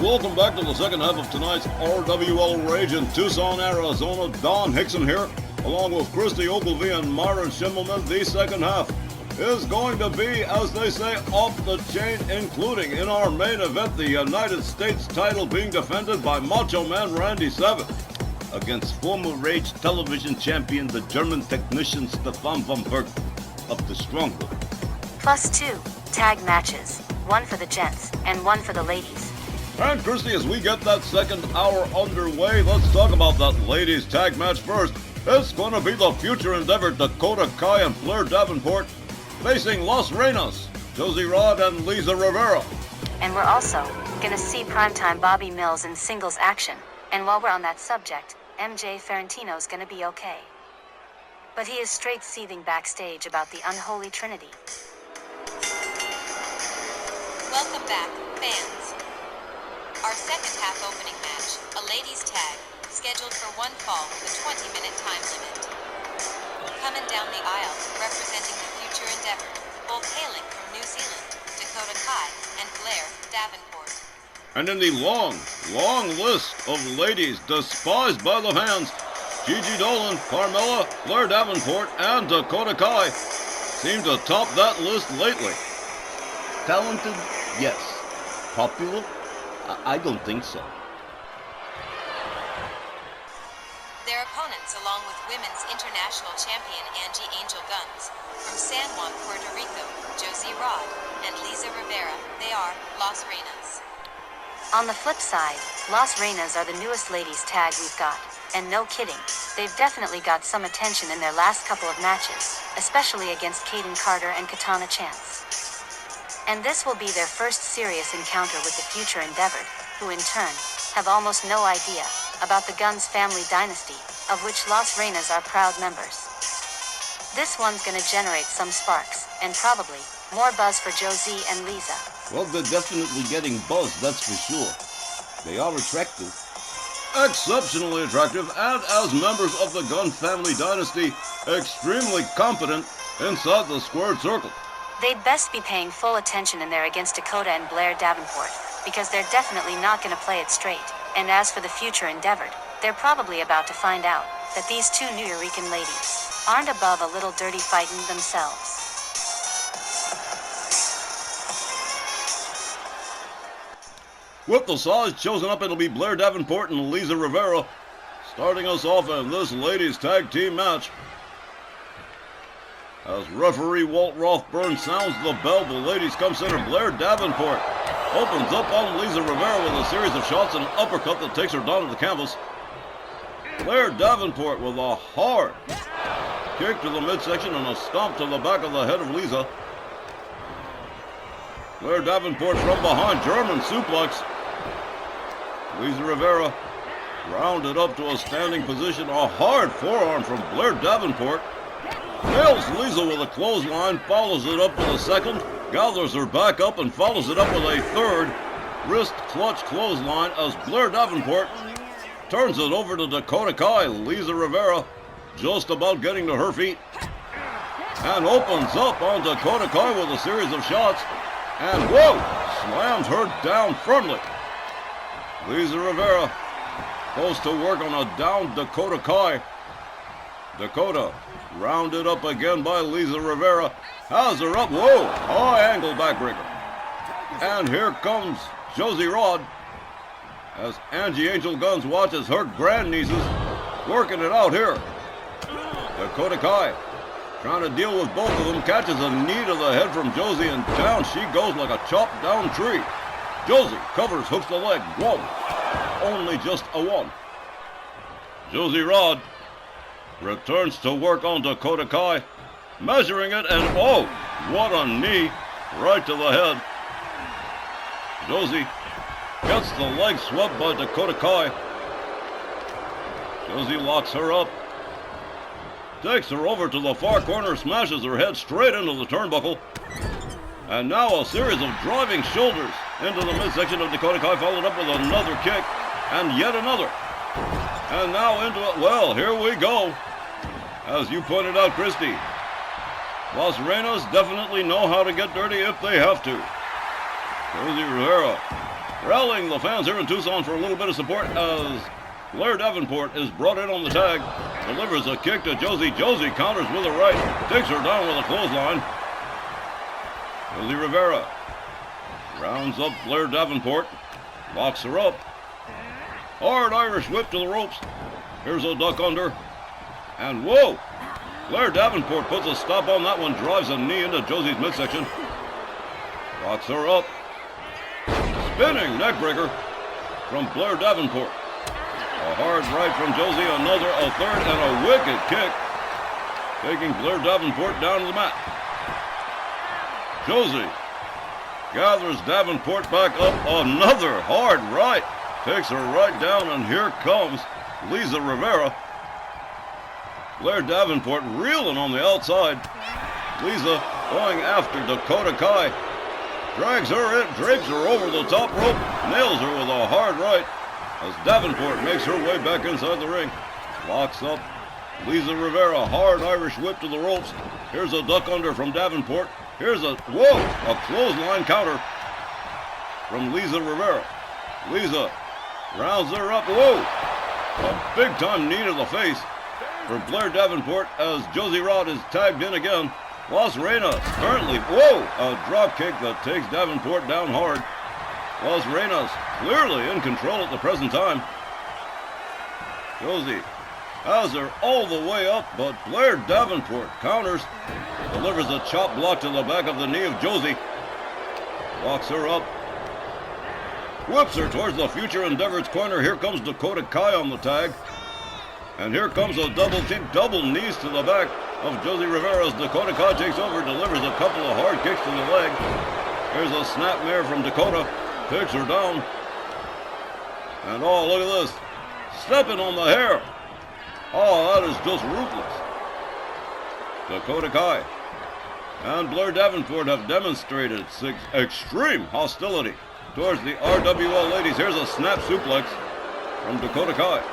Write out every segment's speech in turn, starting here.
welcome back to the second half of tonight's RWL Rage in Tucson, Arizona. Don Hickson here, along with Christy Ogilvie and Myron Schimmelman. The second half is going to be, as they say, off the chain, including in our main event, the United States title being defended by Macho Man Randy Savage against former Rage television champion, the German technician Stefan von Berg of the Stronghold. Plus 2 tag matches, one for the gents and one for the ladies. And Christy, as we get that second hour underway, let's talk about that ladies tag match first. It's going to be the future endeavor Dakota Kai and Blair Davenport facing Los Reinas, Josie Rod and Lisa Rivera. And we're also going to see primetime Bobby Mills in singles action. And while we're on that subject, MJ Ferrantino's going to be okay. But he is straight seething backstage about the unholy trinity. Welcome back, fans. Our second half opening match, a ladies tag, scheduled for one fall with a 20-minute time limit. Coming down the aisle, representing the future endeavor, both hailing from New Zealand, Dakota Kai and Blair Davenport. And in the long list of ladies despised by the fans, Gigi Dolan, Carmella, Blair Davenport, and Dakota Kai seem to top that list lately. Talented? Yes. Popular? I don't think so. Their opponents, along with women's international champion Angie Angel Gunz, from San Juan, Puerto Rico, Josie Rod, and Lisa Rivera, they are Los Reinas. On the flip side, Los Reinas are the newest ladies tag we've got. And no kidding, they've definitely got some attention in their last couple of matches, especially against Kaden Carter and Katana Chance. And this will be their first serious encounter with the future endeavored, who in turn have almost no idea about the Gunz family dynasty, of which Los Reinas are proud members. This one's gonna generate some sparks, and probably more buzz for Josie and Lisa. Well, they're definitely getting buzz, that's for sure. They are attractive. Exceptionally attractive, and as members of the Gunz family dynasty, extremely competent inside the squared circle. They'd best be paying full attention in there against Dakota and Blair Davenport, because they're definitely not going to play it straight. And as for the future endeavored, they're probably about to find out that these two New Yorican ladies aren't above a little dirty fighting themselves. With the size chosen up, it'll be Blair Davenport and Lisa Rivera, starting us off in this ladies tag team match. As referee Walt Rothburn sounds the bell, the ladies come center. Blair Davenport opens up on Lisa Rivera with a series of shots and an uppercut that takes her down to the canvas. Blair Davenport with a hard kick to the midsection and a stomp to the back of the head of Lisa. Blair Davenport from behind, German suplex. Lisa Rivera rounded up to a standing position. A hard forearm from Blair Davenport. Nails Lisa with a clothesline, follows it up with a second, gathers her back up and follows it up with a third wrist clutch clothesline as Blair Davenport turns it over to Dakota Kai. Lisa Rivera just about getting to her feet and opens up on Dakota Kai with a series of shots and whoa, slams her down firmly. Lisa Rivera goes to work on a down Dakota Kai. Dakota rounded up again by Lisa Rivera, has her up, whoa, high angle backbreaker. And here comes Josie Rod as Angie Angel Gunz watches her grandnieces working it out here. Dakota Kai trying to deal with both of them, catches a knee to the head from Josie and down she goes like a chopped down tree. Josie covers, hooks the leg, one, only just a one. Josie Rod returns to work on Dakota Kai, measuring it, and oh, what a knee right to the head. Josie gets the leg swept by Dakota Kai. Josie locks her up, takes her over to the far corner, smashes her head straight into the turnbuckle. And now a series of driving shoulders into the midsection of Dakota Kai, followed up with another kick, and yet another. And now into it. Well, here we go. As you pointed out, Christy, Los Reinas definitely know how to get dirty if they have to. Josie Rivera Rallying the fans here in Tucson for a little bit of support as Blair Davenport is brought in on the tag. Delivers a kick to Josie. Josie counters with a right. Takes her down with a clothesline. Josie Rivera rounds up Blair Davenport. Locks her up. Hard Irish whip to the ropes. Here's a duck under. And whoa! Blair Davenport puts a stop on that one. Drives a knee into Josie's midsection. Locks her up. Spinning neckbreaker from Blair Davenport. A hard right from Josie, another, a third, and a wicked kick, taking Blair Davenport down to the mat. Josie gathers Davenport back up, another hard right, takes her right down, and here comes Lisa Rivera. Blair Davenport reeling on the outside. Lisa going after Dakota Kai. Drags her in, drapes her over the top rope, nails her with a hard right as Davenport makes her way back inside the ring. Locks up Lisa Rivera, hard Irish whip to the ropes. Here's a duck under from Davenport. Here's a clothesline counter from Lisa Rivera. Lisa rounds her up, a big time knee to the face for Blair Davenport as Josie Rod is tagged in again. Las Reinas currently, a drop kick that takes Davenport down hard. Las Reinas clearly in control at the present time. Josie has her all the way up, but Blair Davenport counters, delivers a chop block to the back of the knee of Josie. Locks her up. Whips her towards the Future Endeavor's corner. Here comes Dakota Kai on the tag. And here comes a double team, double knees to the back of Josie Rivera as Dakota Kai takes over, delivers a couple of hard kicks to the leg. Here's a snapmare from Dakota. Takes her down. And look at this. Stepping on the hair. That is just ruthless. Dakota Kai and Blair Davenport have demonstrated extreme hostility towards the RWL ladies. Here's a snap suplex from Dakota Kai.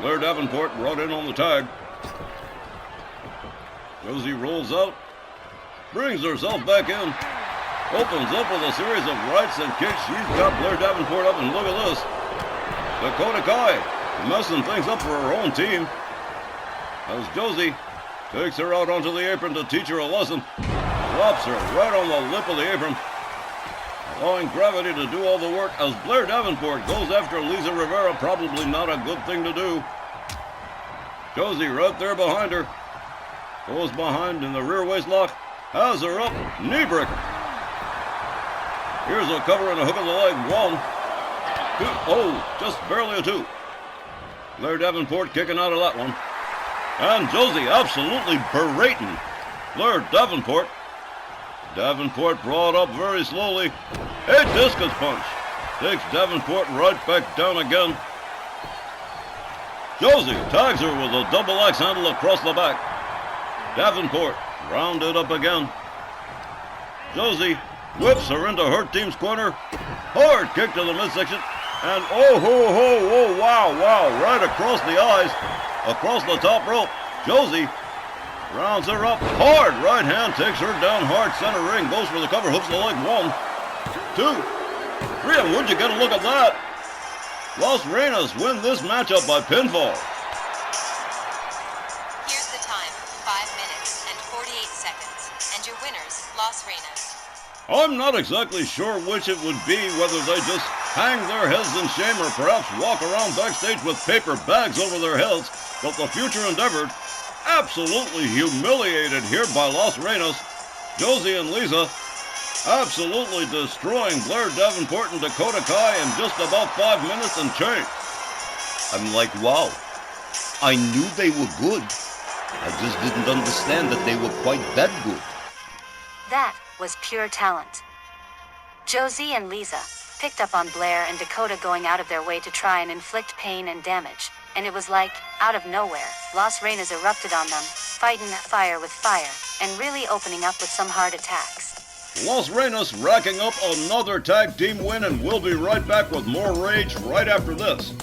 Blair Davenport brought in on the tag. Josie rolls out. Brings herself back in. Opens up with a series of rights and kicks. She's got Blair Davenport up, and look at this. Dakota Kai messing things up for her own team as Josie takes her out onto the apron to teach her a lesson. Drops her right on the lip of the apron, allowing gravity to do all the work as Blair Davenport goes after Lisa Rivera. Probably not a good thing to do. Josie right there behind her. Goes behind in the rear waist lock. Has her up. Knee breaker. Here's a cover and a hook of the leg. 1, 2. Just barely a 2. Blair Davenport kicking out of that one. And Josie absolutely berating Blair Davenport. Davenport brought up very slowly. A discus punch. Takes Davenport right back down again. Josie tags her with a double axe handle across the back. Davenport rounded up again. Josie whips her into her team's corner. Hard kick to the midsection. And wow, right across the eyes, across the top rope. Josie rounds her up. Hard right hand takes her down hard center ring. Goes for the cover, hooks the leg. 1, 2, 3. And would you get a look at that? Las Reinas win this matchup by pinfall. Here's the time, 5 minutes and 48 seconds. And your winners, Las Reinas. I'm not exactly sure which it would be, whether they just hang their heads in shame or perhaps walk around backstage with paper bags over their heads, but the Future Endeavor absolutely humiliated here by Las Reinas. Josie and Lisa absolutely destroying Blair Davenport and Dakota Kai in just about 5 minutes and change. I'm like, wow, I knew they were good. I just didn't understand that they were quite that good. That was pure talent. Josie and Lisa picked up on Blair and Dakota going out of their way to try and inflict pain and damage, and it was like, out of nowhere, Las Reinas erupted on them, fighting fire with fire, and really opening up with some hard attacks. Las Reinas racking up another tag team win, and we'll be right back with more rage right after this.